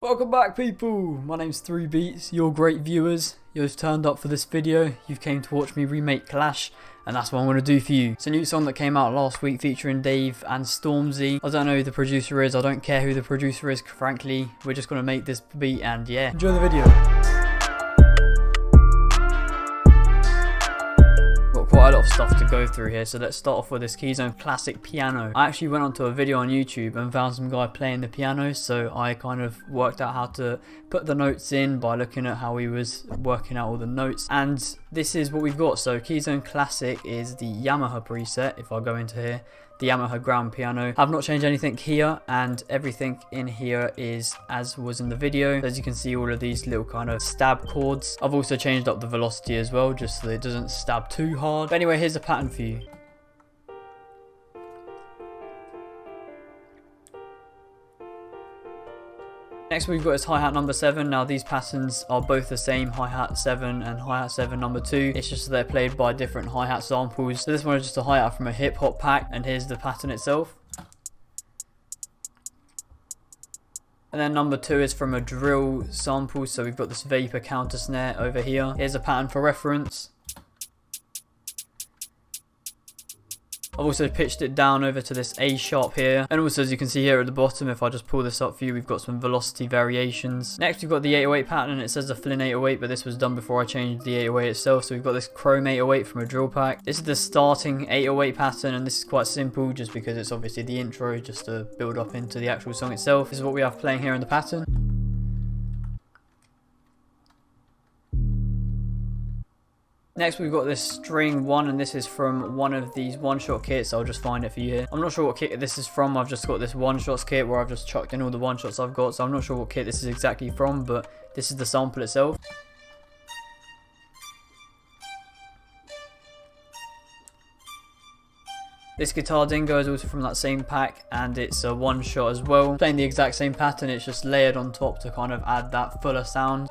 Welcome back, people. My name's 3Beats, you're great viewers. You've turned up for this video, you've came to watch me remake Clash, and that's what I'm going to do for you. It's a new song that came out last week featuring Dave and Stormzy. I don't know who the producer is, I don't care who the producer is, frankly. We're just going to make this beat and yeah, enjoy the video. Quite a lot of stuff to go through here, so let's start off with this Keyzone classic piano. I actually went onto a video on YouTube and found some guy playing the piano, so I kind of worked out how to put the notes in by looking at how he was working out all the notes, and this is what we've got. So Keyzone classic is the Yamaha preset. If I go into here, the Yamaha ground piano. I've not changed anything here, and everything in here is as was in the video. As you can see, all of these little kind of stab chords. I've also changed up the velocity as well, just so that it doesn't stab too hard. But anyway, here's a pattern for you. Next we've got is hi-hat number 7. Now these patterns are both the same, hi-hat 7 and hi-hat 7 number 2. It's just that they're played by different hi-hat samples. So this one is just a hi-hat from a hip-hop pack, and here's the pattern itself. And then number 2 is from a drill sample, so we've got this vapor counter snare over here. Here's a pattern for reference. I've also pitched it down over to this A sharp here, and also as you can see here at the bottom, if I just pull this up for you, we've got some velocity variations. Next we've got the 808 pattern, and it says the Flynn 808, but this was done before I changed the 808 itself. So we've got this chrome 808 from a drill pack. This is the starting 808 pattern, and this is quite simple just because it's obviously the intro, just to build up into the actual song itself. This is what we have playing here in the pattern. Next we've got this string 1, and this is from one of these one-shot kits. I'll just find it for you here. I'm not sure what kit this is from. I've just got this one-shots kit where I've just chucked in all the one-shots I've got, so I'm not sure what kit this is exactly from, but this is the sample itself. This guitar dingo is also from that same pack, and it's a one-shot as well. Playing the exact same pattern, it's just layered on top to kind of add that fuller sound.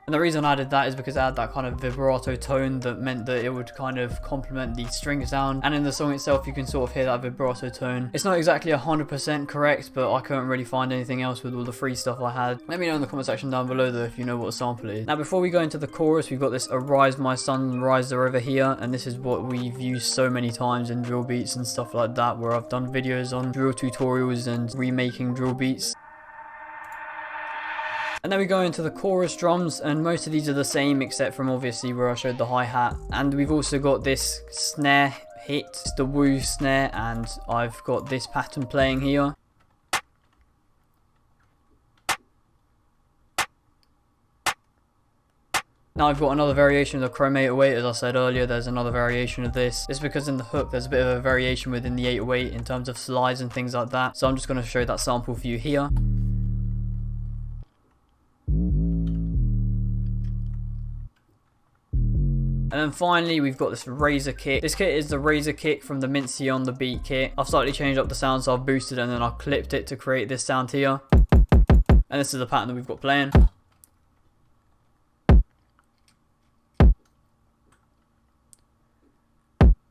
And the reason I added that is because I had that kind of vibrato tone that meant that it would kind of complement the string sound. And in the song itself, you can sort of hear that vibrato tone. It's not exactly 100% correct, but I couldn't really find anything else with all the free stuff I had. Let me know in the comment section down below though if you know what a sample is. Now before we go into the chorus, we've got this Arise My Sun riser over here. And this is what we've used so many times in drill beats and stuff like that, where I've done videos on drill tutorials and remaking drill beats. And then we go into the chorus drums, and most of these are the same except from obviously where I showed the hi-hat. And we've also got this snare hit, the woo snare, and I've got this pattern playing here. Now I've got another variation of the chrome 808, as I said earlier, there's another variation of this. It's because in the hook there's a bit of a variation within the 808 in terms of slides and things like that. So I'm just going to show that sample for you here. And then finally we've got this Razor kick. This kit is the Razor kick from the Mincy on the Beat kit. I've slightly changed up the sound, so I've boosted it and then I've clipped it to create this sound here. And this is the pattern that we've got playing.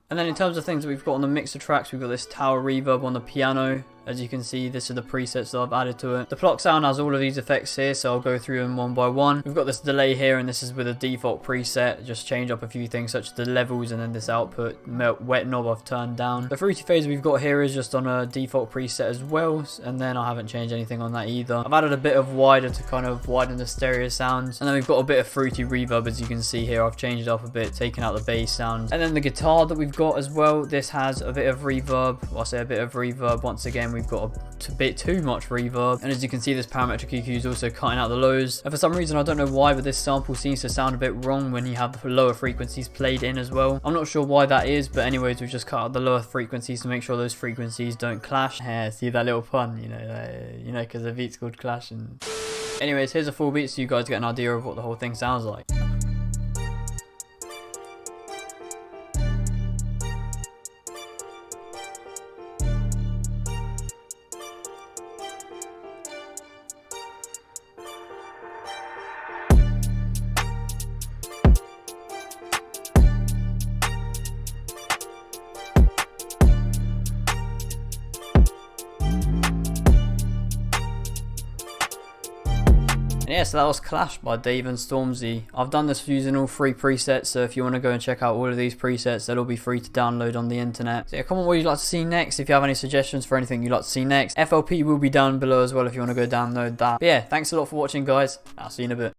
And then in terms of things that we've got on the mixer tracks, we've got this tower reverb on the piano. As you can see, this is the presets that I've added to it. The Plock sound has all of these effects here, so I'll go through them one by one. We've got this delay here, and this is with a default preset. Just change up a few things such as the levels, and then this output wet knob I've turned down. The fruity phase we've got here is just on a default preset as well, and then I haven't changed anything on that either. I've added a bit of wider to kind of widen the stereo sounds, and then we've got a bit of fruity reverb. As you can see here, I've changed it up a bit, taken out the bass sound. And then the guitar that we've got as well, this has a bit of reverb. Well, I say a bit of reverb. Once again, we've got a bit too much reverb, and as you can see, this parametric EQ is also cutting out the lows. And for some reason, I don't know why, but this sample seems to sound a bit wrong when you have the lower frequencies played in as well. I'm not sure why that is, but anyways, we've just cut out the lower frequencies to make sure those frequencies don't clash. Yeah, see that little pun, you know, because the beat's called Clash. And anyways, here's a full beat so you guys get an idea of what the whole thing sounds like. And yeah, so that was Clash by Dave and Stormzy. I've done this using all 3 presets, so if you want to go and check out all of these presets, they'll all be free to download on the internet. So yeah, comment what you'd like to see next. If you have any suggestions for anything you'd like to see next, FLP will be down below as well if you want to go download that. But yeah, thanks a lot for watching, guys. I'll see you in a bit.